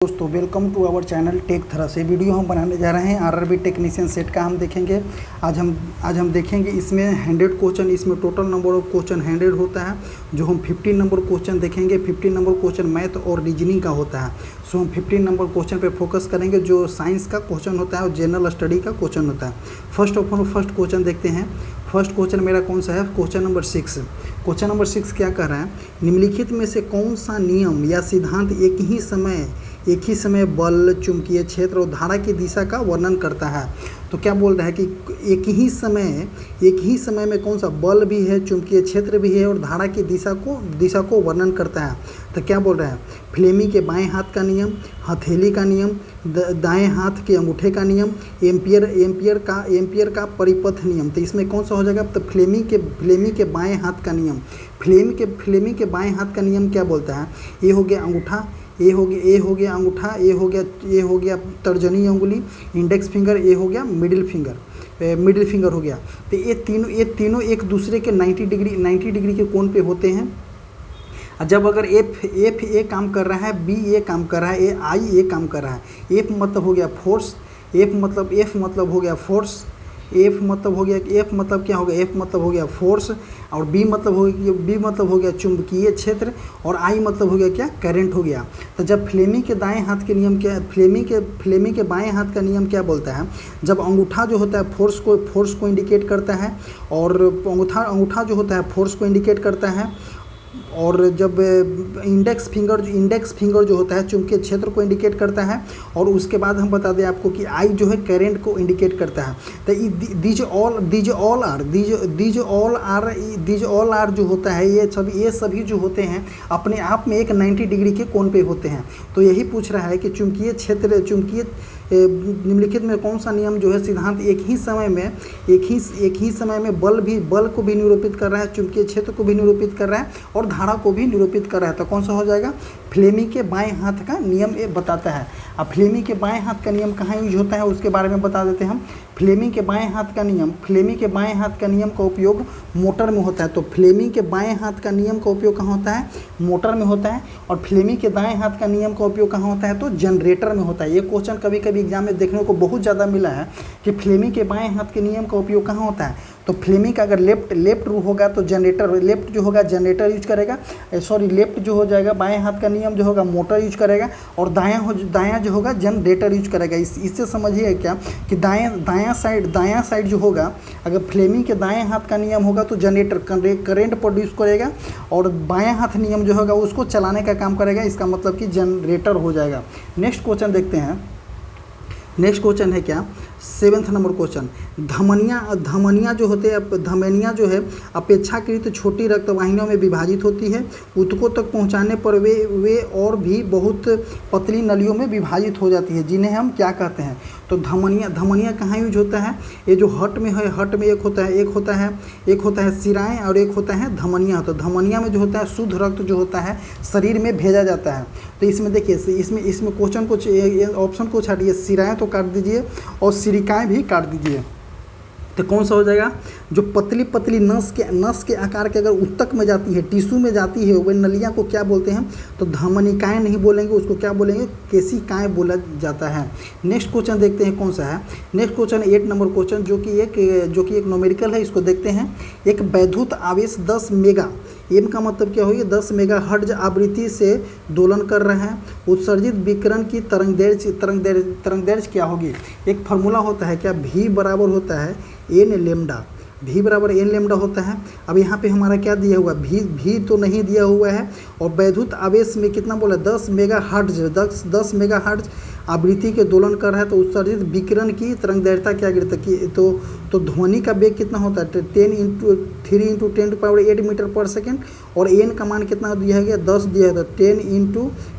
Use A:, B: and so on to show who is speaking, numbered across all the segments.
A: दोस्तों welcome to our channel Tech Thrust. ये video हम बनाने जा रहे हैं आरआरबी टेक्नीशियन सेट का हम देखेंगे। आज हम देखेंगे इसमें 100 क्वेश्चन, इसमें टोटल नंबर ऑफ क्वेश्चन 100 होता है। जो हम 15 नंबर क्वेश्चन देखेंगे, 15 नंबर क्वेश्चन मैथ और रीजनिंग का होता है। सो हम 15 नंबर क्वेश्चन पे फोकस करेंगे जो साइंस का क्वेश्चन होता है और जनरल स्टडी का क्वेश्चन होता है। फर्स्ट क्वेश्चन देखते हैं। फर्स्ट क्वेश्चन मेरा कौन सा है? Question number 6। क्वेश्चन नंबर 6 क्या कह रहा है? निम्नलिखित में से कौन सा नियम या सिद्धांत एक ही समय बल, चुंबकीय क्षेत्र और धारा की दिशा का वर्णन करता है? तो क्या बोल रहा है कि एक ही समय में कौन सा बल भी है, चुंबकीय क्षेत्र भी है और धारा की दिशा को वर्णन करता है? तो क्या बोल रहा है? फ्लेमी के बाएं हाथ का नियम, हथेली का नियम, दाएं हाथ के अंगूठे का नियम, एम्पियर का परिपथ नियम। तो इसमें कौन सा हो जाएगा? तो फ्लेमी के बाएं हाथ का नियम। फ्लेमी के बाएं हाथ का नियम क्या बोलता है? ये हो गया अंगूठा, ए हो गया अंगूठा, ए हो गया तर्जनी अंगुली, इंडेक्स फिंगर, ए हो गया मिडिल फिंगर हो गया। तो ये तीनों एक दूसरे के 90 डिग्री के कोण पे होते हैं। जब अगर एफ ए काम कर रहा है, बी ए काम कर रहा है, ए काम कर रहा है। एफ मतलब हो गया फोर्स, एफ मतलब हो गया फोर्स, एफ मतलब क्या हो गया? एफ मतलब हो गया फोर्स, और बी मतलब हो गया चुंबकीय क्षेत्र, और आई मतलब हो गया क्या? करंट हो गया। तो जब फ्लेमी के दाएं हाथ के नियम क्या, फ्लेमी के बाएं हाथ का नियम क्या बोलता है? जब अंगूठा जो होता है फोर्स को इंडिकेट करता है, और अंगूठा जो होता है फोर्स को इंडिकेट करता है, और जब इंडेक्स फिंगर जो होता है चुंबकीय क्षेत्र को इंडिकेट करता है, और उसके बाद हम बता दें आपको कि आई जो है करंट को इंडिकेट करता है। तो दीज ऑल आर जो होता है, ये सभी जो होते हैं अपने आप में एक 90 डिग्री के कोण पे होते हैं। तो यही पूछ रहा है कि निम्नलिखित में कौन सा नियम जो है सिद्धांत एक ही समय में बल को भी निरूपित कर रहा है, चुंबकीय क्षेत्र को भी निरूपित कर रहा है और धारा को भी निरूपित कर रहा है? तो कौन सा हो जाएगा? फ्लेमी के बाएं हाथ का नियम ये बताता है। अब फ्लेमी के बाएं हाथ का नियम कहाँ यूज होता है उसके बारे में बता देते हैं हम। फ्लेमी के बाएं हाथ का नियम का उपयोग मोटर में होता है। तो फ्लेमी के बाएं हाथ का नियम का उपयोग कहाँ होता है? मोटर में होता है। और फ्लेमी के दाएं हाथ का नियम का उपयोग कहाँ होता है? तो जनरेटर में होता है। ये क्वेश्चन कभी कभी एग्जाम में देखने को बहुत ज़्यादा मिला है कि फ्लेमी के बाएं हाथ के नियम का उपयोग कहाँ होता है? तो फ्लेमी का अगर लेफ्ट होगा तो जनरेटर, लेफ्ट जो होगा जनरेटर यूज करेगा, लेफ्ट जो हो जाएगा बाएं हाथ का नियम जो होगा मोटर यूज करेगा, और दायां जो होगा जनरेटर यूज करेगा। इससे समझिए क्या कि दायां साइड जो होगा, अगर फ्लेमी के दाएं हाथ का नियम होगा तो जनरेटर करंट प्रोड्यूस करेगा, और बाएं हाथ नियम जो होगा उसको चलाने का काम करेगा। इसका मतलब कि जनरेटर हो जाएगा। नेक्स्ट क्वेश्चन देखते हैं। नेक्स्ट क्वेश्चन है क्या? 7th number question. धमनियाँ जो है अपेक्षाकृत छोटी रक्तवाहिनियों में विभाजित होती है। ऊतकों तक पहुंचाने पर वे और भी बहुत पतली नलियों में विभाजित हो जाती है, जिन्हें हम क्या कहते हैं? तो धमनियाँ कहाँ यूज होता है? ये जो हट में एक होता है सिराएं और एक होता है धमनियाँ। तो धमनियाँ में जो होता है शुद्ध रक्त जो होता है शरीर में भेजा जाता है। तो इसमें देखिए, इसमें क्वेश्चन को ऑप्शन को छाटिए, सिराएं तो काट दीजिए और सिरिकाएँ भी काट दीजिए। तो कौन सा हो जाएगा? जो पतली नस के आकार के अगर ऊतक में जाती है, टिश्यू में जाती है, वह नलियाँ को क्या बोलते हैं? तो धमनिकाएँ नहीं बोलेंगे, उसको क्या बोलेंगे? केशिकाएँ बोला जाता है। नेक्स्ट क्वेश्चन देखते हैं कौन सा है। नेक्स्ट क्वेश्चन 8 नंबर क्वेश्चन, जो कि एक न्यूमेरिकल है, इसको देखते हैं। एक वैद्युत आवेश 10 मेगा, एम का मतलब क्या होगी? 10 मेगा हर्ट्ज आवृत्ति से दोलन कर रहा है। उत्सर्जित विकिरण की तरंगदैर्घ्य क्या होगी? एक फार्मूला होता है क्या? V बराबर होता है एन लेमडा। V बराबर एन लेमडा होता है। अब यहाँ पे हमारा क्या दिया हुआ? V तो नहीं दिया हुआ है, और वैद्युत आवेश में कितना बोला? 10 मेगा हर्ट्ज आवृत्ति के दोलन कर रहा है। तो उत्सर्जित विकिरण की तरंगदैर्घ्यता क्या गिरता है? तो ध्वनि का वेग कितना होता है? 3 × 10⁸ मीटर पर सेकेंड, और एन का मान कितना दिया गया? 10 दिया गया।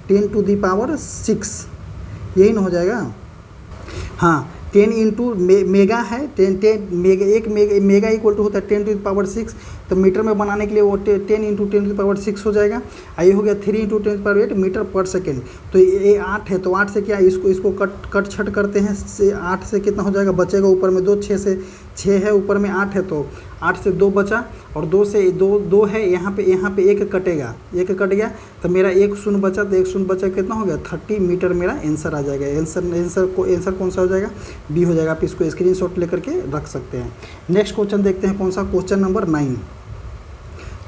A: 10⁻10⁶ यही ना हो जाएगा? हाँ, 10 मेगा है, 1 मेगा इक्वल टू होता है 10⁶। तो मीटर में बनाने के लिए वो 10 × 10⁶ हो जाएगा। ये हो गया 3 × 10⁸ मीटर पर सेकेंड। तो ये 8 है, तो 8 से क्या इसको कट छट करते हैं, 8 से कितना हो जाएगा? बचेगा ऊपर में 2, 6 6 है, ऊपर में 8 है, तो 8 से 2 बचा और 2 से 2 है, यहाँ पे एक कटेगा, एक कट गया तो मेरा एक शून्य बचा, तो एक शून्य बचा कितना हो गया 30 मीटर मेरा आंसर आ जाएगा। आंसर कौन सा हो जाएगा, बी हो जाएगा। आप इसको स्क्रीनशॉट लेकर के रख सकते हैं। नेक्स्ट क्वेश्चन देखते हैं कौन सा, क्वेश्चन नंबर 9।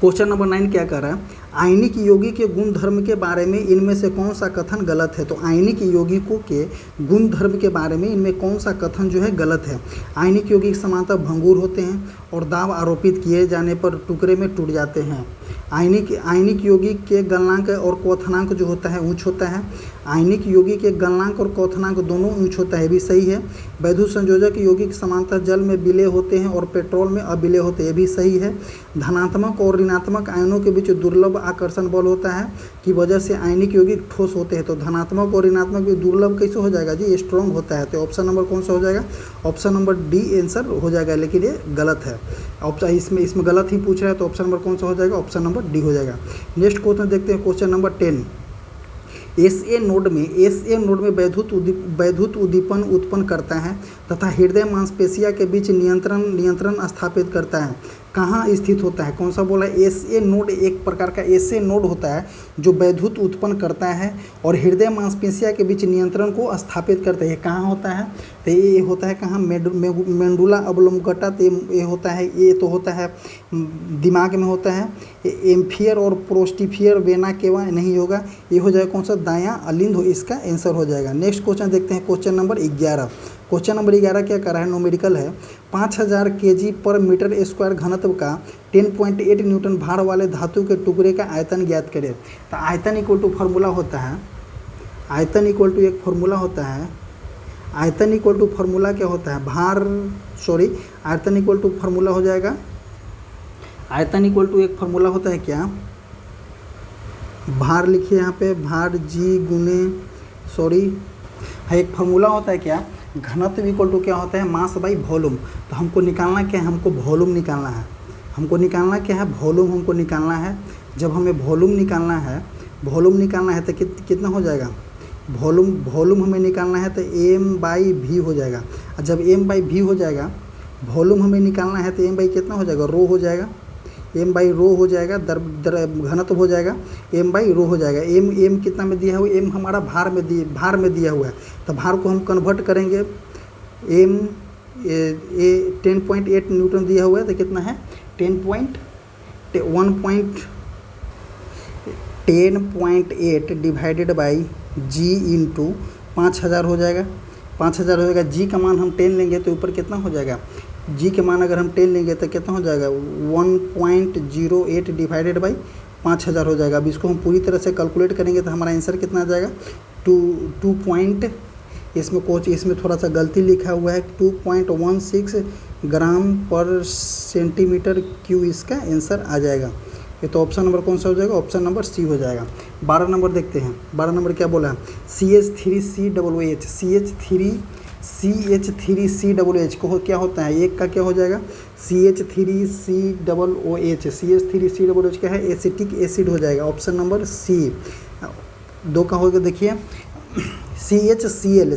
A: क्वेश्चन नंबर 9 क्या कर रहा है, आयनिक यौगिक के गुण धर्म के बारे में इनमें से कौन सा कथन गलत है। तो आयनिक यौगिकों के गुण धर्म के बारे में इनमें कौन सा कथन जो है गलत है। आयनिक यौगिक सामान्यतः भंगुर होते हैं और दाब आरोपित किए जाने पर टुकड़े में टूट जाते हैं। आयनिक यौगिक के गलनांक और क्वथनांक जो होता है उच्च होता है। आयनिक यौगिक के गलनांक और क्वथनांक दोनों उच्च होता है, भी सही है। वैद्युत संयोजक यौगिक सामान्यतः जल में विलय होते हैं और पेट्रोल में अविलय होते हैं, ये भी सही है। धनात्मक और ऋणात्मक आयनों के बीच दुर्लभ आकर्षण बल होता है की वजह से आयनिक यौगिक ठोस होते हैं। तो धनात्मक और ऋणात्मक भी दुर्लभ कैसे हो जाएगा जी, स्ट्रॉन्ग होता है। तो ऑप्शन नंबर कौन सा हो जाएगा, ऑप्शन नंबर डी आंसर हो जाएगा, लेकिन ये गलत है। ऑप्शन इसमें गलत ही पूछ रहा है, तो ऑप्शन नंबर कौन सा हो जाएगा, ऑप्शन नंबर डी हो जाएगा। नेक्स्ट क्वेश्चन देखते हैं क्वेश्चन नंबर 10। एसए नोड में वैद्युत उद्दीपन उत्पन्न करता है तथा हृदय मांसपेशिया के बीच नियंत्रण स्थापित करता है, कहाँ स्थित होता है। कौन सा बोला, एसए नोड एक प्रकार का एसए नोड होता है जो वैद्युत उत्पन्न करता है और हृदय मांसपेशिया के बीच नियंत्रण को स्थापित करता है। ये कहाँ होता है, तो ये होता है कहाँ, मेडुला ऑब्लोंगेटा। तो ये होता है, ये तो होता है दिमाग में होता है। एम्फियर और प्रोस्टिफियर वेना केवा नहीं होगा, ये हो जाएगा कौन सा, दायां अलिंद हो, इसका आंसर हो जाएगा। नेक्स्ट क्वेश्चन देखते हैं क्वेश्चन नंबर 11। क्वेश्चन नंबर 11 क्या कर रहा है, न्यूमेरिकल है। 5000 kg पर मीटर स्क्वायर घनत्व का 10.8 न्यूटन भार वाले धातु के टुकड़े का आयतन ज्ञात करें। तो आयतन इक्वल टू फार्मूला होता है, आयतन इक्वल टू एक फार्मूला होता है। आयतन इक्वल टू फार्मूला क्या होता है, आयतन इक्वल टू फार्मूला हो जाएगा, आयतन इक्वल टू एक फार्मूला होता है क्या, भार लिखिए यहाँ पे, भार जी गुने एक फार्मूला होता है क्या, घनत्व इक्वल टू क्या होता है, मास बाई वॉल्यूम। तो हमको निकालना क्या है, हमको वॉल्यूम निकालना है। हमको निकालना क्या है, वॉल्यूम हमको निकालना है। जब हमें वॉल्यूम निकालना है तो कितना हो जाएगा, वॉल्यूम हमें निकालना है तो m/v हो जाएगा। और जब m/v हो जाएगा, वॉल्यूम हमें निकालना है तो m/ कितना हो जाएगा, रो हो जाएगा, m/रो हो जाएगा, घनत्व हो जाएगा, m/रो हो जाएगा। m कितना में दिया हुआ है, m हमारा भार में दिया हुआ है। तो भार को हम कन्वर्ट करेंगे, m 10.8 न्यूटन दिया हुआ है, तो कितना है 10.8 डिवाइडेड बाई g इंटू 5000 हो जाएगा। 5000 हो जाएगा, g का मान हम 10 लेंगे तो ऊपर कितना हो जाएगा, g के मान अगर हम 10 लेंगे तो कितना हो जाएगा 1.08 डिवाइडेड बाई 5000 हो जाएगा। अब इसको हम पूरी तरह से कैलकुलेट करेंगे तो हमारा आंसर कितना आ जाएगा, 2 इसमें थोड़ा सा गलती लिखा हुआ है, 2.16 ग्राम पर सेंटीमीटर क्यूब इसका आंसर आ जाएगा। ये तो ऑप्शन नंबर कौन सा हो जाएगा, ऑप्शन नंबर सी हो जाएगा। 12 नंबर देखते हैं, 12 नंबर क्या बोला है, CH3COOH, CH3COOH को क्या होता है, एक का क्या हो जाएगा, CH3COOH, CH3COOH क्या है, एसिटिक एसिड हो जाएगा, ऑप्शन नंबर सी। 2 का होगा, देखिए CHCl,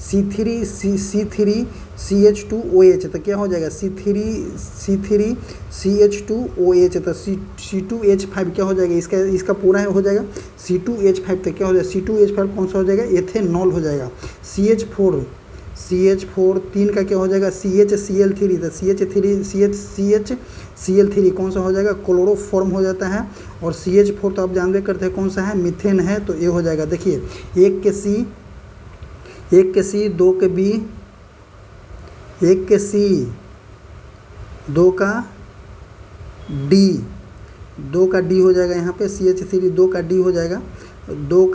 A: C3CH2OH, तो क्या हो जाएगा, C3CH2OH, तो C2H5 क्या हो जाएगा, इसका पूरा हो जाएगा C2H5, तो क्या हो जाएगा, C2H5 कौन सा हो जाएगा, एथेनॉल हो जाएगा। CH4 3 का क्या हो जाएगा, CHCl3, तो CHCl3 कौन सा हो जाएगा, क्लोरोफॉर्म हो जाता है। और CH4 तो आप जानते करते हैं कौन सा है, मीथेन है, तो ये हो जाएगा। देखिए 1 के C 2 के B, 1 के C 2 का D, 2 का D हो जाएगा यहाँ पे, CH3 2 का D हो जाएगा, 2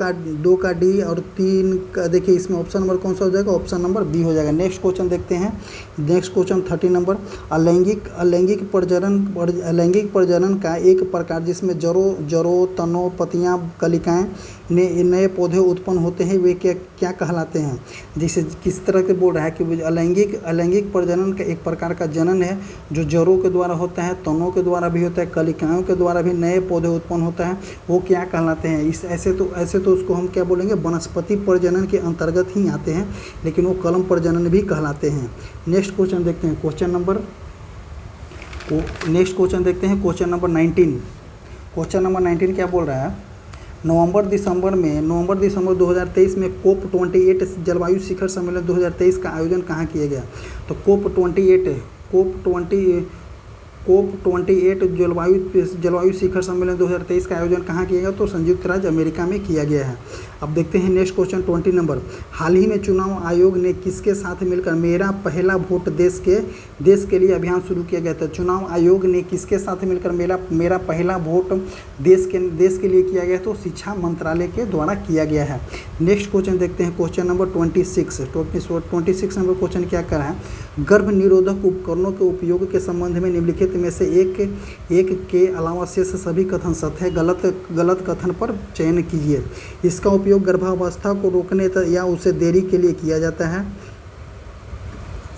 A: का D और 3 का, देखिए इसमें ऑप्शन नंबर कौन सा हो जाएगा, ऑप्शन नंबर बी हो जाएगा। नेक्स्ट क्वेश्चन देखते हैं, नेक्स्ट क्वेश्चन 30 नंबर। अलैंगिक प्रजनन का एक प्रकार जिसमें जड़ों तनों पत्तियां कलिकाएं नए पौधे उत्पन्न होते हैं, वे क्या कहलाते हैं। जैसे किस तरह के बोल रहा है कि अलैंगिक प्रजनन का एक प्रकार का जनन है जो जड़ों के द्वारा होता है, तनों के द्वारा भी होता है, कलिकाओं के द्वारा भी नए पौधे उत्पन्न होता है, वो क्या कहलाते हैं। इस ऐसे ऐसे तो उसको हम क्या बोलेंगे, वनस्पति प्रजनन के अंतर्गत ही आते हैं, लेकिन वो कलम प्रजनन भी कहलाते हैं। नेक्स्ट क्वेश्चन देखते हैं, क्वेश्चन नंबर 19। क्वेश्चन नंबर 19 क्या बोल रहा है, नवंबर दिसंबर 2023 में कोप 28 जलवायु शिखर सम्मेलन 2023 का आयोजन कहाँ किया गया। तो कोप 28 जलवायु शिखर सम्मेलन 2023 का आयोजन कहाँ किया गया, तो संयुक्त राज्य अमेरिका में किया गया है। अब देखते हैं नेक्स्ट क्वेश्चन 20 नंबर, हाल ही में चुनाव आयोग ने किसके साथ मिलकर मेरा पहला वोट देश के लिए अभियान शुरू किया गया था। चुनाव आयोग ने किसके साथ मिलकर मेरा पहला वोट देश के लिए किया गया, तो शिक्षा मंत्रालय के द्वारा किया गया है। नेक्स्ट क्वेश्चन देखते हैं, क्वेश्चन नंबर 26 नंबर क्वेश्चन क्या कर रहा है, गर्भ निरोधक उपकरणों के उपयोग के संबंध में निम्नलिखित में से एक के अलावा शेष सभी कथन सत्य है, गलत कथन पर चयन कीजिए। इसका उपयोग गर्भावस्था को रोकने या उसे देरी के लिए किया जाता है।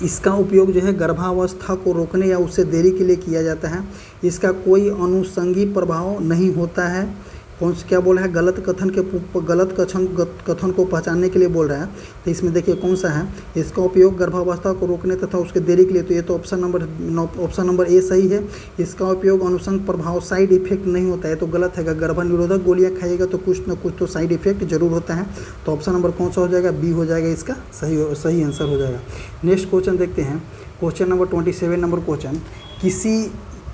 A: इसका उपयोग जो है गर्भावस्था को रोकने या उससे देरी के लिए किया जाता है। इसका कोई अनुषंगी प्रभाव नहीं होता है। कौन सा क्या बोल रहा है, गलत कथन को पहचानने के लिए बोल रहा है। तो इसमें देखिए कौन सा है, इसका उपयोग गर्भावस्था को रोकने तथा उसके देरी के लिए, तो ये तो ऑप्शन नंबर ए सही है। इसका उपयोग अनुषंग प्रभाव साइड इफेक्ट नहीं होता है, तो गलत है। गर्भ निरोधक गोलियां खाइएगा तो कुछ ना कुछ तो साइड इफेक्ट जरूर होता है। तो ऑप्शन नंबर कौन सा हो जाएगा, बी हो जाएगा, इसका सही आंसर हो जाएगा। नेक्स्ट क्वेश्चन देखते हैं, क्वेश्चन नंबर 27 नंबर क्वेश्चन,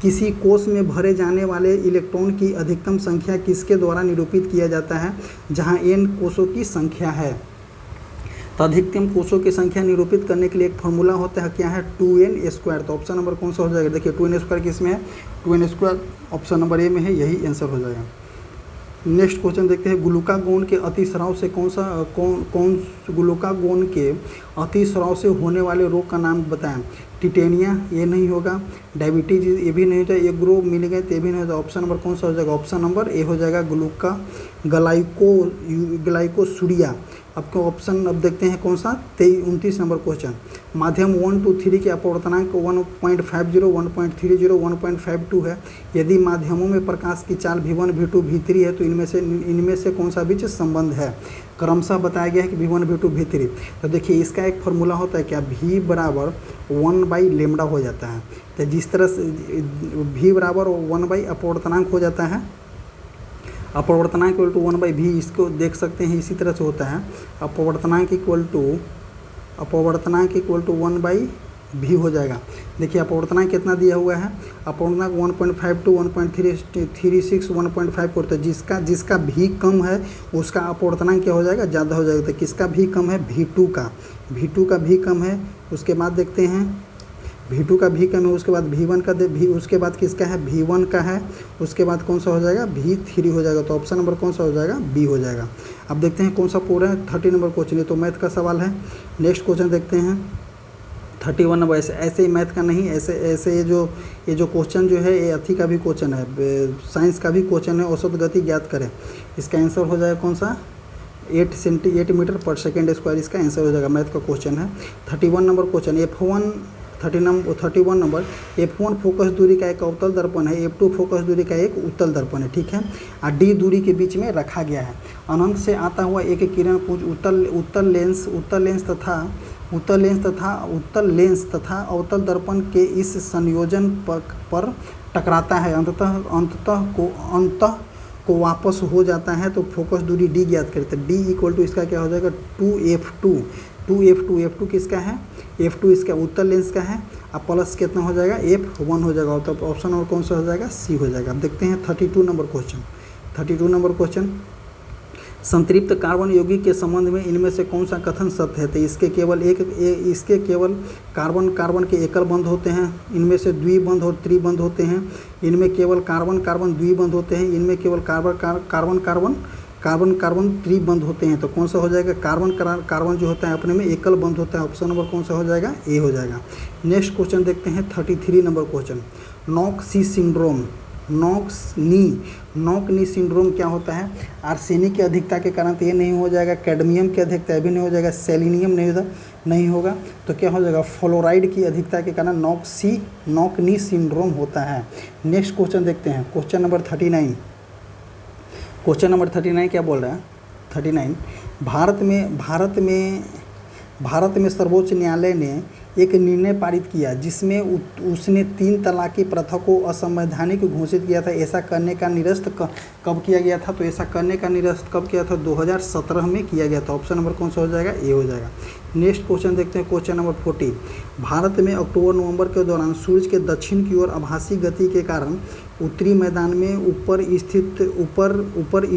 A: किसी कोष में भरे जाने वाले इलेक्ट्रॉन की अधिकतम संख्या किसके द्वारा निरूपित किया जाता है, जहां n कोषों की संख्या है। तो अधिकतम कोषों की संख्या निरूपित करने के लिए एक फॉर्मूला होता है, क्या है, 2n²। तो ऑप्शन नंबर कौन सा हो जाएगा, देखिए 2n² किसमें है, 2n² ऑप्शन नंबर ए में है, यही आंसर हो जाएगा। नेक्स्ट क्वेश्चन देखते हैं, ग्लूकागोन के अतिस्राव से ग्लूकागोन के अतिस्राव से होने वाले रोग का नाम बताएं। टिटेनिया ये नहीं होगा, डायबिटीज ये भी नहीं होता, एग्रो मिल गए तो ये भी नहीं होता। ऑप्शन नंबर कौन सा हो जाएगा, ऑप्शन नंबर ए हो जाएगा, ग्लाइकोसूरिया। आपको ऑप्शन अब देखते हैं कौन सा, 29 नंबर क्वेश्चन, माध्यम 1 to 3 के अपवर्तनांक 1.50, 1.30, 1.52 है। यदि माध्यमों में प्रकाश की चाल v1, v2, v3 है तो इनमें से कौन सा बीच संबंध है। क्रमशः बताया गया है कि v1, v2, v3। तो देखिए इसका एक फॉर्मूला होता है क्या, v बराबर 1/λ हो जाता है। तो जिस तरह से v बराबर 1 अपवर्तनांक हो जाता है, अपवर्तनांक इक्वल टू 1/v, इसको देख सकते हैं इसी तरह से होता है। अपवर्तनांक इक्वल टू 1/v हो जाएगा। देखिए अपवर्तनांक कितना दिया हुआ है, अपवर्तनांक 1.52, 1.36, 1.5 तो जिसका भी कम है उसका अपवर्तनांक क्या हो जाएगा, ज़्यादा हो जाएगा। तो किसका भी कम है, v2 का भी कम है। उसके बाद देखते हैं v2 का भी कम है, उसके बाद v1 का उसके बाद किसका है, v1 का है, उसके बाद कौन सा हो जाएगा, v3 हो जाएगा। तो ऑप्शन नंबर कौन सा हो जाएगा, बी हो जाएगा। अब देखते हैं कौन सा पूरा है, 30 नंबर क्वेश्चन, ये तो मैथ का सवाल है। नेक्स्ट क्वेश्चन देखते हैं 31 नंबर, ऐसे ही मैथ का नहीं, ऐसे ये जो क्वेश्चन जो है ये अथी का भी क्वेश्चन है, साइंस का भी क्वेश्चन है। औसत गति ज्ञात करें, इसका आंसर हो जाएगा कौन सा, 8 मीटर पर सेकेंड स्क्वायर, इसका आंसर हो जाएगा। मैथ का क्वेश्चन है। 31 number question, F1 number, F1 focus दूरी का एक अवतल दर्पण है, F2 फोकस दूरी का एक उत्तल दर्पण है, ठीक है। और D दूरी के बीच में रखा गया है। अनंत से आता हुआ एक किरण पुंज उत्तल लेंस तथा अवतल दर्पण के इस संयोजन पर टकराता है, अंततः को वापस हो जाता है। तो फोकस दूरी D ज्ञात करते हैं। D इक्वल टू इसका क्या हो जाएगा, 2F2 किसका है, F2 इसका उत्तल लेंस का है। अब प्लस कितना हो जाएगा, F1 हो जाएगा। तो ऑप्शन नंबर कौन सा हो जाएगा, सी हो जाएगा। अब देखते हैं 32 नंबर क्वेश्चन, संतृप्त कार्बन यौगिक के संबंध में इनमें से कौन सा कथन सत्य है। तो इसके केवल कार्बन के एकल बंध होते हैं, इनमें से द्विबंध और त्रिबंध होते हैं। इनमें केवल कार्बन द्विबंध होते हैं, इनमें केवल कार्बन त्रिबंध होते हैं। तो कौन सा हो जाएगा, कार्बन जो होता है अपने में एकल बंध होता है। ऑप्शन नंबर कौन सा हो जाएगा, ए हो जाएगा। नेक्स्ट क्वेश्चन देखते हैं 33 number question, knock knee syndrome क्या होता है। आर्सेनिक की अधिकता के कारण तो ये नहीं हो जाएगा, कैडमियम की अधिकता भी नहीं हो जाएगा, सेलेनियम नहीं होगा। तो क्या हो जाएगा, फ्लोराइड की अधिकता के कारण नॉक नी सिंड्रोम होता है। नेक्स्ट क्वेश्चन देखते हैं, क्वेश्चन नंबर 39, क्वेश्चन नंबर 39 क्या बोल रहा है? 39, भारत में सर्वोच्च न्यायालय ने एक निर्णय पारित किया जिसमें उसने 3 तलाक की प्रथा को असंवैधानिक घोषित किया था। ऐसा करने का निरस्त कब किया गया था? तो ऐसा करने का निरस्त कब किया था? 2017 में किया गया था। ऑप्शन नंबर कौन सा हो जाएगा? ए हो जाएगा। नेक्स्ट क्वेश्चन देखते हैं, क्वेश्चन नंबर 40। भारत में अक्टूबर-नवंबर के दौरान सूरज के दक्षिण की ओर आभासी गति के कारण उत्तरी मैदान में ऊपर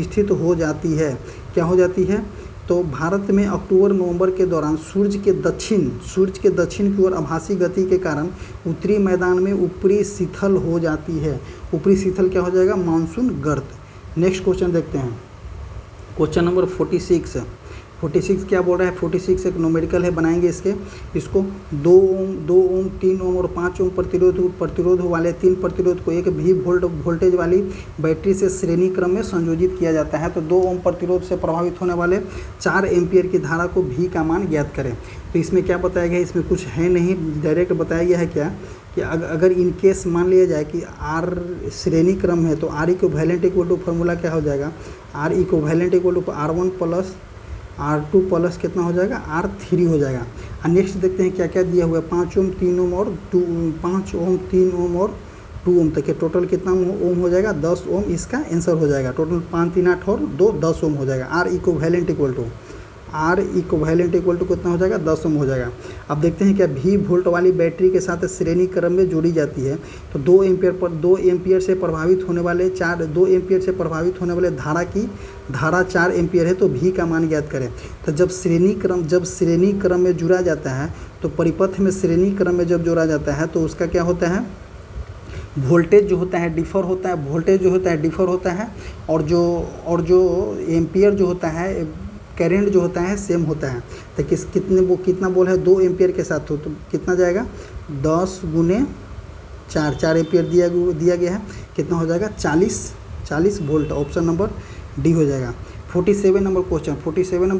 A: स्थित हो जाती है। क्या हो जाती है? तो भारत में अक्टूबर-नवंबर के दौरान सूरज के दक्षिण की ओर आभासी गति के कारण उत्तरी मैदान में ऊपरी शिथिल हो जाती है। ऊपरी शिथिल क्या हो जाएगा? मानसून गर्त। नेक्स्ट क्वेश्चन देखते हैं, क्वेश्चन नंबर 46 क्या बोल रहा है? 46 एक न्यूमेरिकल है, बनाएंगे इसको 2 ओम 3 ओम और 5 ओम प्रतिरोध वाले 3 प्रतिरोध को एक भी वोल्टेज वाली बैटरी से श्रेणी क्रम में संयोजित किया जाता है। तो 2 ओम प्रतिरोध से प्रभावित होने वाले 4 एम्पियर की धारा को भी का मान ज्ञात करें। तो इसमें क्या बताया गया है? इसमें कुछ है नहीं, डायरेक्ट बताया गया है क्या कि अगर इन केस मान लिया जाए कि आर श्रेणी क्रम है तो R equivalent equal to formula क्या हो जाएगा? R equivalent equal to R1 plus R2 plus कितना हो जाएगा? R3 हो जाएगा। और नेक्स्ट देखते हैं क्या क्या दिया हुआ है। 5 ओम 3 ओम और 5 ओम 3 ओम और 2 ओम तक के टोटल कितना ओम हो जाएगा? 10 ओम इसका आंसर हो जाएगा। टोटल 5 3 8 और 2 10 ओम हो जाएगा। R इक्विवेलेंट इक्वल टू कितना हो जाएगा? 10 ओम हो जाएगा। अब देखते हैं क्या भी वोल्ट वाली बैटरी के साथ श्रेणी क्रम में जोड़ी जाती है तो 2 एम्पियर से प्रभावित होने वाले धारा 4 एम्पियर है। तो भी का मान ज्ञात करें। तो जब श्रेणी क्रम में जुड़ा जाता है तो परिपथ में श्रेणी क्रम में जब जोड़ा जाता है तो उसका क्या होता है? वोल्टेज जो होता है डिफ़र होता है, और जो एम्पियर जो होता है, करेंट जो होता है सेम होता है। तो कितना बोल है? 2 एम्पियर के साथ हो तो कितना जाएगा? 10 गुने 4 एम्पियर दिया गया है। कितना हो जाएगा? 40 वोल्ट। ऑप्शन नंबर डी हो जाएगा। 47 नंबर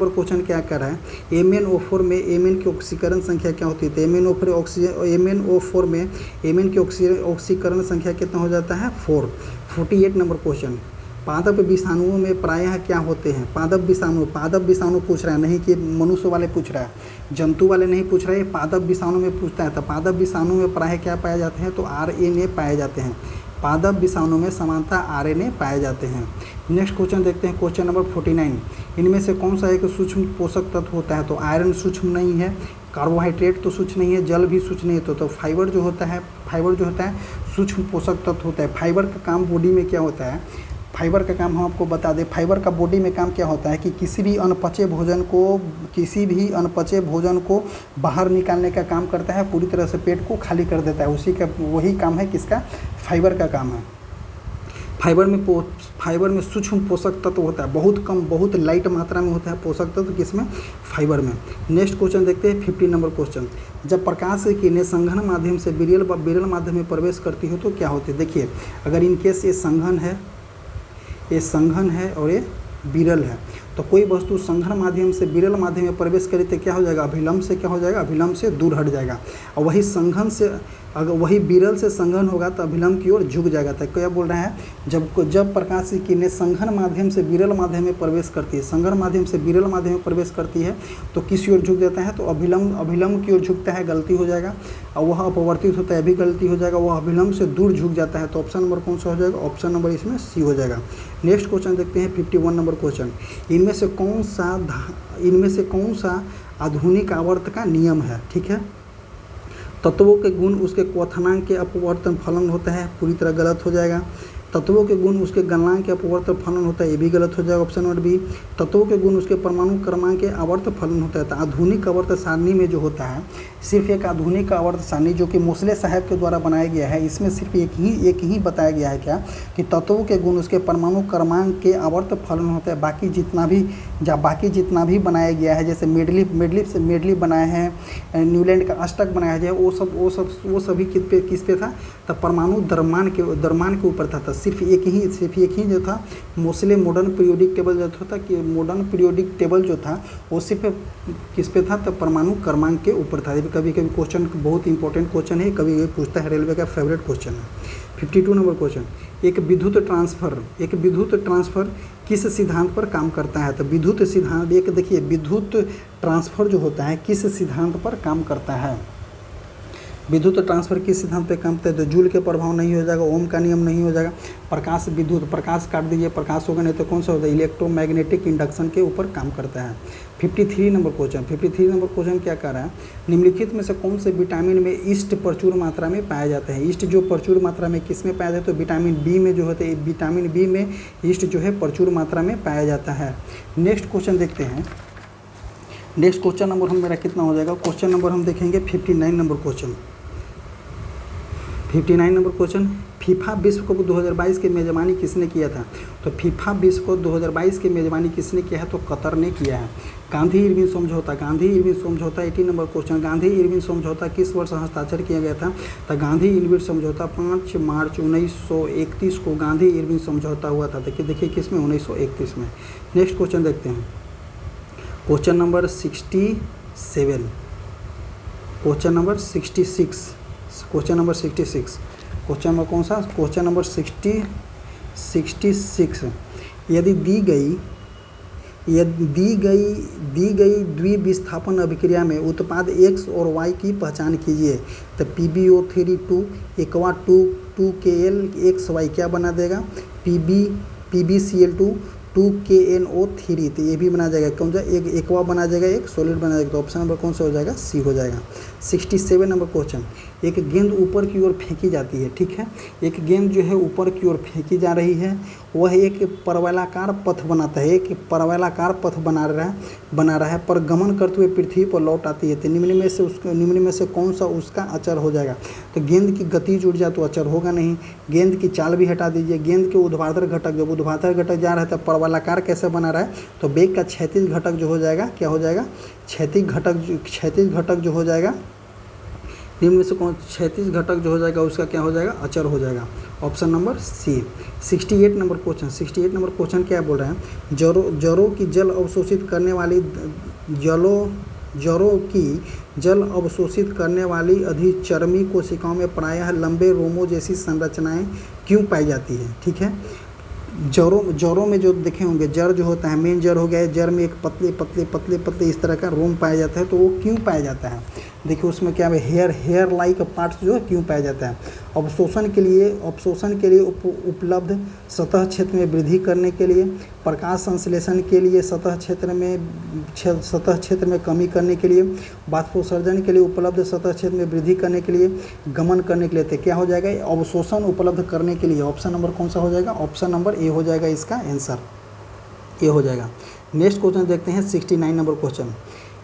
A: क्वेश्चन क्या कर रहा है? MnO4 में Mn की ऑक्सीकरण संख्या क्या होती है? तो MnO4 में Mn की ऑक्सीकरण संख्या कितना हो जाता है? 4। 48 नंबर क्वेश्चन, पादप विषाणुओं में प्रायः क्या होते हैं? पादप विषाणु पूछ रहा है, नहीं कि मनुष्य वाले पूछ रहा है, जंतु वाले नहीं पूछ रहा है, पादप विषाणु में पूछता है। तो पादप विषाणु में प्रायः क्या पाए जाते हैं? तो RNA पाए जाते हैं। पादप विषाणु में सामान्यतः RNA पाए जाते हैं। नेक्स्ट क्वेश्चन देखते हैं, क्वेश्चन नंबर 49। इनमें से कौन सा एक सूक्ष्म पोषक तत्व होता है? तो आयरन सूक्ष्म नहीं है, कार्बोहाइड्रेट तो सूक्ष्म नहीं है, जल भी सूक्ष्म नहीं है। तो फाइबर जो होता है सूक्ष्म पोषक तत्व होता है। फाइबर का काम बॉडी में क्या होता है? फाइबर का काम हम आपको बता दें, फाइबर का बॉडी में काम क्या होता है कि किसी भी अनपचे भोजन को बाहर निकालने का काम करता है, पूरी तरह से पेट को खाली कर देता है। वही काम है किसका? फाइबर का काम है। फाइबर में सूक्ष्म पोषक तत्व होता है, बहुत कम, बहुत लाइट मात्रा में होता है पोषक तत्व किसमें? फाइबर में। नेक्स्ट क्वेश्चन देखते हैं 50 नंबर क्वेश्चन। जब प्रकाश की किरणें संघन माध्यम से विरल माध्यम में प्रवेश करती हो तो क्या होती है? देखिए, अगर इनकेस ये संघन है और ये विरल है, तो कोई वस्तु संघन माध्यम से विरल माध्यम में प्रवेश करे तो क्या हो जाएगा? अभिलंब से क्या हो जाएगा? अभिलंब से दूर हट जाएगा। और वही विरल से संघन होगा तो अभिलंब की ओर झुक जाएगा। तो क्या बोल रहा है? जब प्रकाश की किरणें संघन माध्यम से विरल माध्यम में प्रवेश करती है, संघन माध्यम से विरल माध्यम में प्रवेश करती है तो किस ओर झुक जाता है? तो अभिलंब की ओर झुकता है, गलती हो जाएगा। और वह अपवर्तित होता है, भी गलती हो जाएगा। वह अभिलंब से दूर झुक जाता है। तो ऑप्शन नंबर कौन सा हो जाएगा? ऑप्शन नंबर इसमें सी हो जाएगा। नेक्स्ट क्वेश्चन देखते हैं 51 नंबर क्वेश्चन। इनमें से कौन सा आधुनिक आवर्त का नियम है? ठीक है, तत्वों के गुण उसके क्वथनांक के अपवर्तन फलन होता है, पूरी तरह गलत हो जाएगा। तत्वों के गुण उसके गलनांक के अपवर्त फलन होता है, ये भी गलत हो जाएगा। Option number B. तत्वों के गुण उसके परमाणु क्रमांक के आवर्त फलन होता है। तो आधुनिक आवर्त सारणी में जो होता है, सिर्फ एक आधुनिक आवर्त सारणी जो कि मोसले साहब के द्वारा बनाया गया है, इसमें सिर्फ एक ही बताया गया है क्या कि तत्वों के गुण उसके परमाणु क्रमांक के आवर्त फलन होता है। बाकी जितना भी बनाया गया है, जैसे मेडली बनाए हैं, न्यूलैंड का अष्टक बनाया जाए, वो सभी किस पे था? तब परमाणु द्रव्यमान के ऊपर था। सिर्फ एक ही जो था मोसले मॉडर्न पीरियोडिक टेबल जो था, कि मॉडर्न पीरियोडिक टेबल जो था वो सिर्फ किस पे था? तब परमाणु क्रमांक के ऊपर था। कभी क्वेश्चन बहुत इंपॉर्टेंट क्वेश्चन है, कभी पूछता है, रेलवे का फेवरेट क्वेश्चन है। 52 नंबर क्वेश्चन, एक विद्युत ट्रांसफर किस सिद्धांत पर काम करता है? तो विद्युत सिद्धांत, एक देखिए विद्युत ट्रांसफर जो होता है किस सिद्धांत पर काम करता है? विद्युत ट्रांसफर किस सिद्धांत पे काम करता है? तो जूल के प्रभाव नहीं हो जाएगा, ओम का नियम नहीं हो जाएगा, प्रकाश विद्युत, प्रकाश काट दीजिए, प्रकाश होगा नहीं तो कौन सा होता है? इलेक्ट्रोमैग्नेटिक इंडक्शन के ऊपर काम करता है। 53 नंबर क्वेश्चन क्या कर रहा है? निम्नलिखित में से कौन से विटामिन में ईस्ट प्रचुर मात्रा में पाया जाता है? ईस्ट जो प्रचुर मात्रा में किस में पाया जाता है? तो विटामिन बी में जो होता है, विटामिन बी में ईस्ट जो है प्रचुर मात्रा में पाया जाता है। नेक्स्ट क्वेश्चन देखते हैं। नेक्स्ट क्वेश्चन नंबर हम मेरा कितना हो जाएगा? क्वेश्चन नंबर हम देखेंगे 59 number question. 59 number question, FIFA विश्व कप 2022 की मेज़बानी किसने किया था? तो फीफा विश्व कप 2022 की मेज़बानी किसने किया है? तो कतर ने किया है। गांधी इरविन समझौता 80 नंबर क्वेश्चन, गांधी इरविन समझौता किस वर्ष हस्ताक्षर किया गया था? तो गांधी इरविन समझौता 5 मार्च 1931 को गांधी इरविन समझौता हुआ था। देखिए किस में? 1931 में। नेक्स्ट क्वेश्चन देखते हैं, question number 67, question number 66, question number 66, question number कौन सा? Question number 66। यदि दी गई द्विविस्थापन अभिक्रिया में उत्पाद X और Y की पहचान कीजिए। तो PbO3 2 एक्वा 2KL XY क्या बना देगा? PbCl2 2KNO3, तो ये भी बना जाएगा, कौन सा? एक एक्वा बना जाएगा, एक सॉलिड बना जाएगा। तो ऑप्शन नंबर कौन सा हो जाएगा? सी हो जाएगा। 67 नंबर क्वेश्चन, एक गेंद ऊपर की ओर फेंकी जाती है, ठीक है, एक गेंद जो है ऊपर की ओर फेंकी जा रही है, वह एक परवलयाकार पथ बनाता है, एक परवलयाकार पथ बना रहा है, पर गमन करते हुए पृथ्वी पर लौट आती है। तो निम्न में से कौन सा उसका अचर हो जाएगा? तो गेंद की गतिज ऊर्जा तो अचर होगा नहीं, गेंद की चाल भी हटा दीजिए, गेंद के ऊर्ध्वाधर घटक, जब ऊर्ध्वाधर घटक जा रहा है तो परवलयाकार कैसे बना रहा है? तो वेग का क्षैतिज घटक जो हो जाएगा, क्या हो जाएगा? क्षैतिज घटक जो हो जाएगा, निम्न में से कौन क्षैतिज घटक जो हो जाएगा उसका क्या हो जाएगा? अचर हो जाएगा। Option number C. 68 number question क्या बोल रहे हैं? जड़ों की जल अवशोषित करने वाली अधिचर्मी कोशिकाओं में प्रायः लंबे रोमों जैसी संरचनाएं क्यों पाई जाती है? ठीक है, जड़ों में जो देखे होंगे, जड़ जो होता है, मेन जड़ हो गया, जड़ में एक पतले इस तरह का रोम पाया जाता है। तो वो क्यों पाया जाता है? देखिए उसमें क्या है, हेयर लाइक पार्ट्स जो है क्यों पाया जाता है? अवशोषण के लिए उपलब्ध सतह क्षेत्र में वृद्धि करने के लिए, प्रकाश संश्लेषण के लिए, सतह क्षेत्र में कमी करने के लिए, बाष्पोत्सर्जन के लिए उपलब्ध सतह क्षेत्र में वृद्धि करने के लिए, गमन करने के लिए। तो क्या हो जाएगा? अवशोषण उपलब्ध करने के लिए। ऑप्शन नंबर कौन सा हो जाएगा? ऑप्शन नंबर ए हो जाएगा, इसका आंसर ए हो जाएगा। नेक्स्ट क्वेश्चन देखते हैं 69 नंबर क्वेश्चन,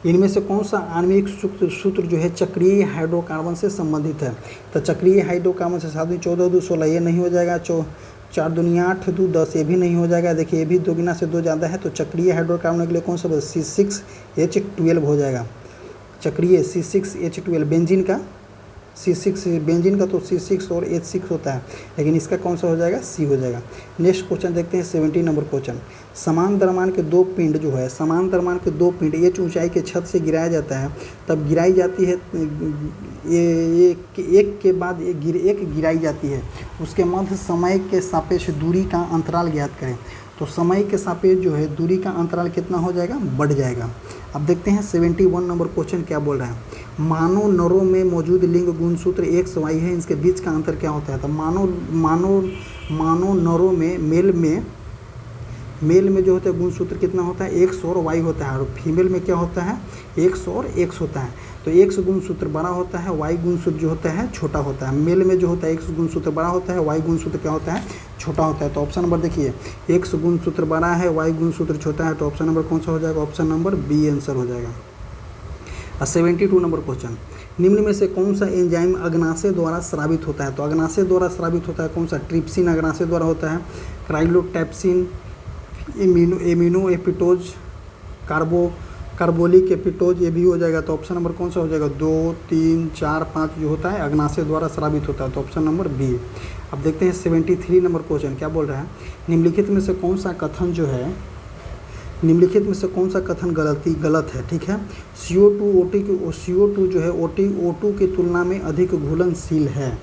A: इनमें से कौन सा आणविक सूत्र जो है चक्रीय हाइड्रोकार्बन से संबंधित है? तो चक्रीय हाइड्रोकार्बन से 7 14 2 16 ये नहीं हो जाएगा, 4 दूनी 8 2 10 ये भी नहीं हो जाएगा। देखिए ये भी 2 गुना से 2 ज़्यादा है, तो चक्रीय हाइड्रोकार्बन के लिए कौन सा? C6H12 हो जाएगा। चक्रीय C6H12 बेंजीन का तो C6 और H6 होता है, लेकिन इसका कौन सा हो जाएगा? सी हो जाएगा। नेक्स्ट क्वेश्चन देखते हैं 70 नंबर क्वेश्चन, समान द्रव्यमान के दो पिंड H ऊंचाई के छत से गिराया जाता है, तब गिराई जाती है एक के बाद एक गिराई जाती है, उसके मध्य समय के सापेक्ष दूरी का अंतराल ज्ञात करें। तो समय के सापेक्ष जो है दूरी का अंतराल कितना हो जाएगा? बढ़ जाएगा। अब देखते हैं 71 नंबर क्वेश्चन क्या बोल रहा है, मानव नरों में मौजूद लिंग गुणसूत्र XY है, इसके बीच का अंतर क्या होता है? तो मानव नरों में मेल में जो होता है गुणसूत्र कितना होता है? X और Y होता है, और फीमेल में क्या होता है? X और X होता है। तो X गुणसूत्र बड़ा होता है, Y गुणसूत्र जो होता है छोटा होता है। मेल में जो होता है X गुणसूत्र बड़ा होता है, Y गुणसूत्र क्या होता है? छोटा होता है। तो ऑप्शन नंबर देखिए, X गुणसूत्र बड़ा है, Y गुणसूत्र छोटा है, तो ऑप्शन नंबर कौन सा हो जाएगा? ऑप्शन नंबर बी आंसर हो जाएगा। 72 नंबर क्वेश्चन, निम्न में से कौन सा एंजाइम अग्नाशय द्वारा स्रावित होता है? तो अग्नाशय द्वारा स्रावित होता है कौन सा? ट्रिप्सिन अग्नाशय द्वारा होता है, क्राइलोटैप्सिन, एमिनो एपिटोज, कार्बोलिक एपिटोज, ये भी हो जाएगा। तो ऑप्शन नंबर कौन सा हो जाएगा? 2 3 4 5 जो होता है अग्नाशय द्वारा स्रावित होता है, तो ऑप्शन नंबर बी। अब देखते हैं 73 नंबर क्वेश्चन क्या बोल रहा है, निम्नलिखित में से कौन सा कथन जो है गलत है? ठीक है, CO2 जो है O2 की तुलना में अधिक घुलनशील है।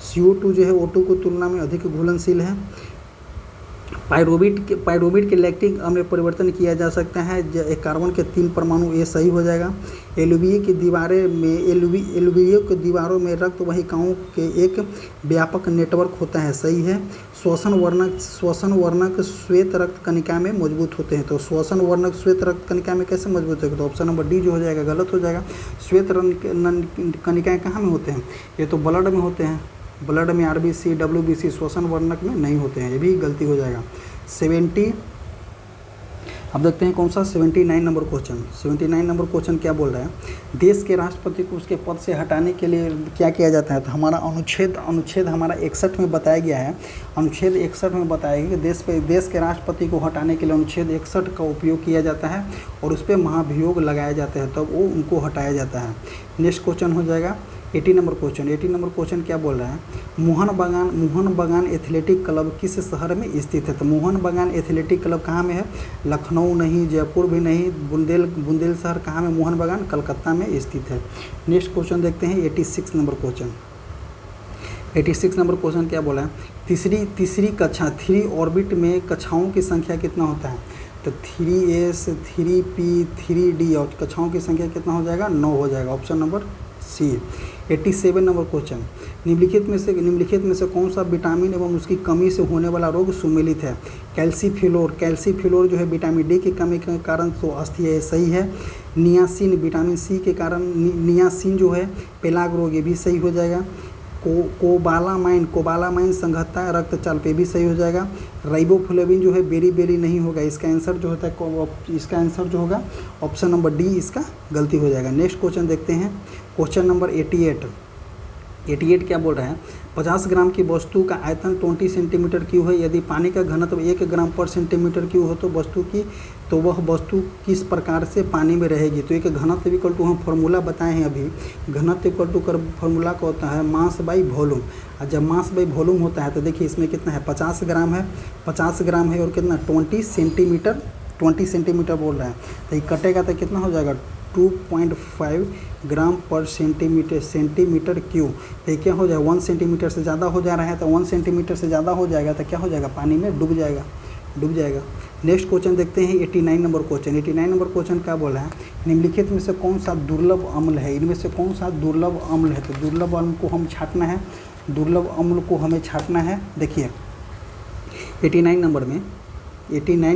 A: CO2 जो है O2 की तुलना में अधिक घुलनशील है। पायरोमिड के लैक्टिक अम्ल में परिवर्तन किया जा सकता है। एक कार्बन के 3 परमाणु, ये सही हो जाएगा। एलुवियल की दीवारों में रक्त वाहिकाओं के एक व्यापक नेटवर्क होता है, सही है। श्वसन वर्णक श्वेत रक्त कणिका में मजबूत होते हैं। तो श्वसन वर्णक श्वेत रक्त कणिका में कैसे मजबूत होगा? तो ऑप्शन नंबर डी जो हो जाएगा गलत हो जाएगा। श्वेत कणिकाएँ कहाँ में होते हैं? ये तो ब्लड में होते हैं। ब्लड में RBC WBC श्वसन वर्णक में नहीं होते हैं, ये भी गलती हो जाएगा। 70 अब देखते हैं कौन सा 79 नंबर क्वेश्चन। 79 नंबर क्वेश्चन क्या बोल रहा है? देश के राष्ट्रपति को उसके पद से हटाने के लिए क्या किया जाता है? तो हमारा अनुच्छेद हमारा 61 में बताया गया है। अनुच्छेद 61 में बताया गया कि देश के राष्ट्रपति को हटाने के लिए अनुच्छेद 61 का उपयोग किया जाता है और उस पर महाभियोग लगाया जाता है, तब वो उनको हटाया जाता है। नेक्स्ट क्वेश्चन हो जाएगा 80 नंबर क्वेश्चन। 80 नंबर क्वेश्चन क्या बोल रहा है? मोहन बागान एथलेटिक क्लब किस शहर में स्थित है? तो मोहन बागान एथलेटिक क्लब कहाँ में है? लखनऊ नहीं, जयपुर भी नहीं, बुंदेल शहर कहाँ में? मोहन बागान कलकत्ता में स्थित है। नेक्स्ट क्वेश्चन देखते हैं 86 नंबर क्वेश्चन। 86 नंबर क्वेश्चन क्या बोला है? तीसरी कक्षा 3 ऑर्बिट में कक्षाओं की संख्या कितना होता है? तो 3S 3P 3D और कक्षाओं की संख्या कितना हो जाएगा? 9 हो जाएगा। Option number C. 87 number question. निम्नलिखित में से कौन सा विटामिन एवं उसकी कमी से होने वाला रोग सुमेलित है? कैल्सीफ्लोर जो है विटामिन डी की कमी के कारण तो अस्थि है, सही है। नियासिन विटामिन सी के कारण नियासिन जो है पेलाग रोग, ये भी सही हो जाएगा। कोबालामाइन संघनता रक्तचाप पे भी सही हो जाएगा। राइबोफ्लेविन जो है बेरी नहीं होगा, इसका आंसर जो होता है इसका आंसर जो होगा ऑप्शन नंबर डी इसका गलती हो जाएगा। नेक्स्ट क्वेश्चन देखते हैं क्वेश्चन नंबर 88 क्या बोल रहा है? 50 ग्राम की वस्तु का आयतन 20 सेंटीमीटर क्यूब है। यदि पानी का घनत्व 1 ग्राम पर सेंटीमीटर क्यूब हो तो वह वस्तु किस प्रकार से पानी में रहेगी? तो एक घनत्व इक्वल टू हम फॉर्मूला बताए हैं अभी। घनत्व इक्वल टू कर फॉर्मूला का होता है मास बाई वॉल्यूम। और जब मास बाई वॉल्यूम होता है तो देखिए इसमें कितना है? 50 ग्राम है और कितना 20 सेंटीमीटर बोल रहा है। तो ये कटेगा तो कितना हो जाएगा? 2.5 ग्राम पर सेंटीमीटर क्यूब। तो क्या हो जाएगा? 1 सेंटीमीटर से ज़्यादा हो जा रहा है, तो 1 सेंटीमीटर से ज़्यादा हो जाएगा तो क्या हो जाएगा? पानी में डूब जाएगा। नेक्स्ट क्वेश्चन देखते हैं 89 नंबर क्वेश्चन। 89 नंबर क्वेश्चन क्या बोला है? निम्नलिखित में से कौन सा दुर्लभ अम्ल है? इनमें से कौन सा दुर्लभ अम्ल है? तो दुर्लभ अम्ल को हम छांटना है। दुर्लभ अम्ल को हमें छांटना है। देखिए 89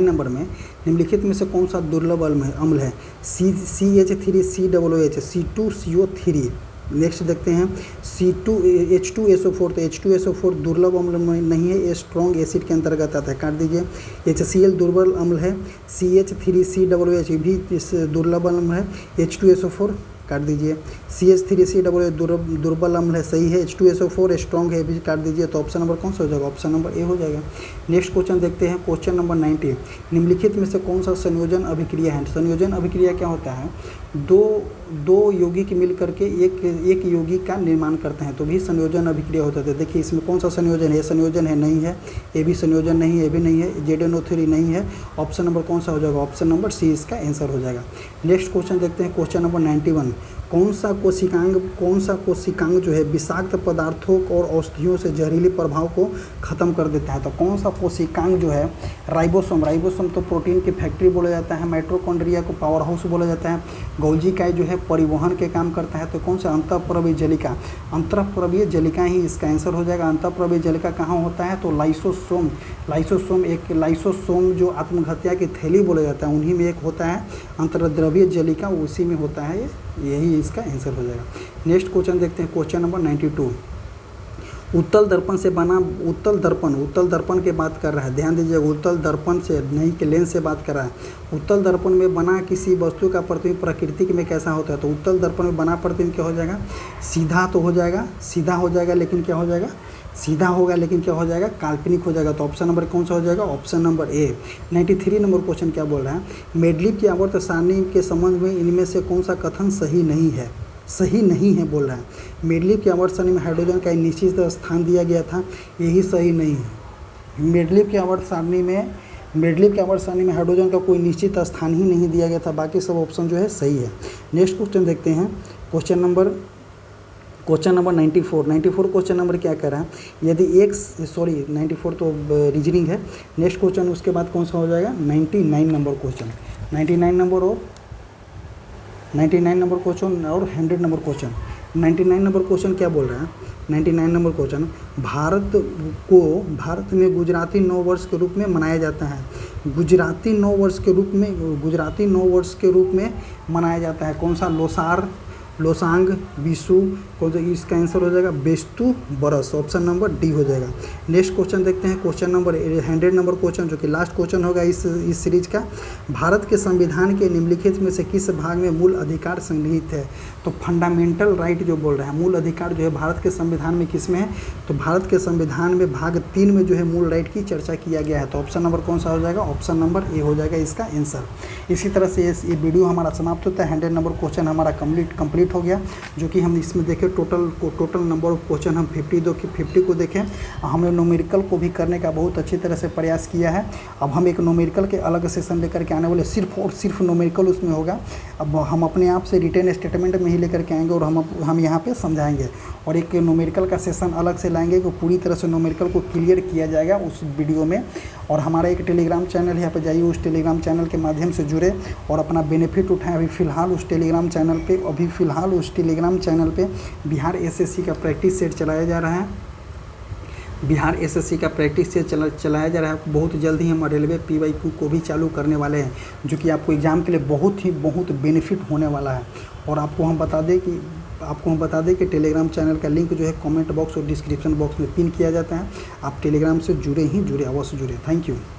A: नंबर में निम्नलिखित में से कौन सा दुर्लभ अम्ल है? CH3COOH C2CO3। नेक्स्ट देखते हैं H2SO4। तो H2SO4 दुर्लभ अम्ल नहीं है, ये स्ट्रॉन्ग एसिड के अंतर्गत आता है, काट दीजिए। HCl दुर्बल अम्ल है। CH3COOH भी इस दुर्लभ अम्ल है। H2SO4 काट दीजिए। CH3COOH दुर्बल अम्ल है, सही है। H2SO4 स्ट्रॉन्ग है, भी काट दीजिए। तो ऑप्शन नंबर कौन सा हो जाएगा? ऑप्शन नंबर ए हो जाएगा। नेक्स्ट क्वेश्चन देखते हैं क्वेश्चन नंबर 90। निम्नलिखित में से कौन सा संयोजन अभिक्रिया है? संयोजन अभिक्रिया क्या होता है? दो यौगिक मिल करके एक यौगिक का निर्माण करते हैं, तो भी संयोजन अभिक्रिया होता है। देखिए इसमें कौन सा संयोजन है? संयोजन है, नहीं है। ये भी संयोजन नहीं है, ये भी नहीं है। ZNO3 नहीं है। ऑप्शन नंबर कौन सा हो जाएगा? ऑप्शन नंबर सी इसका आंसर हो जाएगा। नेक्स्ट क्वेश्चन देखते हैं क्वेश्चन नंबर 91। कौन सा कोशिकांग जो है विषाक्त पदार्थों और औषधियों से जहरीले प्रभाव को खत्म कर देता है? तो कौन सा कोशिकांग जो है? राइबोसोम तो प्रोटीन की फैक्ट्री बोला जाता है। माइटोकॉन्ड्रिया को पावर हाउस बोला जाता है। गोल्जी काई जो है परिवहन के काम करता है। तो कौन सा? अंतःप्रवीय जलिका ही इसका आंसर हो जाएगा। अंतःप्रवीय जलिका कहाँ होता है? तो लाइसोसोम जो आत्महत्या की थैली बोला जाता है, उन्हीं में एक होता है अंतर्द्रव्य जलिका, उसी में होता है, यही इसका आंसर हो जाएगा। नेक्स्ट क्वेश्चन देखते हैं क्वेश्चन नंबर 92। उत्तल दर्पण की बात कर रहा है, ध्यान दीजिएगा। उत्तल दर्पण से नहीं कि लेंस से बात कर रहा है। उत्तल दर्पण में बना किसी वस्तु का प्रतिबिंब प्रकृति में कैसा होता है? तो उत्तल दर्पण में बना प्रतिबिंब क्या हो जाएगा? सीधा हो जाएगा, लेकिन क्या हो जाएगा? सीधा होगा, लेकिन क्या हो जाएगा? काल्पनिक हो जाएगा। तो ऑप्शन नंबर कौन सा हो जाएगा? Option number A. 93 number question क्या बोल रहा है? मेडलिप की आवर्त सारणी के संबंध में इनमें से कौन सा कथन सही नहीं है बोल रहा है। मेडलिप की आवर्त सारणी में हाइड्रोजन का निश्चित स्थान दिया गया था, यही सही नहीं है। मेडलिप की आवर्त सारणी में हाइड्रोजन का कोई निश्चित स्थान ही नहीं दिया गया था, बाकी सब ऑप्शन जो है सही है। नेक्स्ट क्वेश्चन देखते हैं question number question number 94 question number क्या कह रहा है, यदि एक 94 तो रीजनिंग है। नेक्स्ट क्वेश्चन उसके बाद कौन सा हो जाएगा 99 नंबर क्वेश्चन, 99 नंबर और 99 नंबर क्वेश्चन और 100 नंबर क्वेश्चन। 99 नंबर क्वेश्चन क्या बोल रहा है, 99 नंबर क्वेश्चन, भारत में गुजराती नव वर्ष के रूप में मनाया जाता है। गुजराती नव वर्ष के रूप में मनाया जाता है कौन सा, लोसार, लोसांग, विशु, कौन सा, इसका आंसर हो जाएगा बेस्तु बरस, ऑप्शन नंबर डी हो जाएगा। नेक्स्ट क्वेश्चन देखते हैं, क्वेश्चन नंबर 100 नंबर क्वेश्चन, जो कि लास्ट क्वेश्चन होगा इस सीरीज का। भारत के संविधान के निम्नलिखित में से किस भाग में मूल अधिकार संग्रहित है। तो फंडामेंटल राइट जो बोल रहा है, मूल अधिकार जो है भारत के संविधान में किस में है, तो भारत के संविधान में भाग 3 में जो है मूल राइट की चर्चा किया गया है। तो ऑप्शन नंबर कौन सा हो जाएगा, ऑप्शन नंबर ए हो जाएगा इसका आंसर। इसी तरह से ये वीडियो हमारा समाप्त होता है। 100 नंबर क्वेश्चन हमारा कंप्लीट हो गया, जो कि हम इसमें देखें टोटल नंबर ऑफ क्वेश्चन हम 50 को देखें। हमने न्यूमेरिकल को भी करने का बहुत अच्छी तरह से प्रयास किया है। अब हम एक न्यूमेरिकल के अलग सेशन लेकर के आने वाले, सिर्फ और सिर्फ न्यूमेरिकल उसमें होगा। अब हम अपने आप से रिटन स्टेटमेंट में ही लेकर के आएंगे और हम यहाँ पे समझाएंगे, और एक न्यूमेरिकल का सेशन अलग से लाएंगे कि पूरी तरह से न्यूमेरिकल को क्लियर किया जाएगा उस वीडियो में। और हमारा एक टेलीग्राम चैनल है, यहाँ पे जाइए, उस टेलीग्राम चैनल के माध्यम से जुड़े और अपना बेनिफिट उठाएं। अभी फ़िलहाल उस टेलीग्राम चैनल पे बिहार एसएससी का प्रैक्टिस सेट चलाया जा रहा है। बिहार एसएससी का प्रैक्टिस सेट चलाया जा रहा है। बहुत जल्द ही हम रेलवे PYQ को भी चालू करने वाले हैं, जो कि आपको एग्ज़ाम के लिए बहुत बेनिफिट होने वाला है। और आपको हम बता दें कि टेलीग्राम चैनल का लिंक जो है कमेंट बॉक्स और डिस्क्रिप्शन बॉक्स में पिन किया जाता है। आप टेलीग्राम से जुड़े अवश्य जुड़े। Thank you.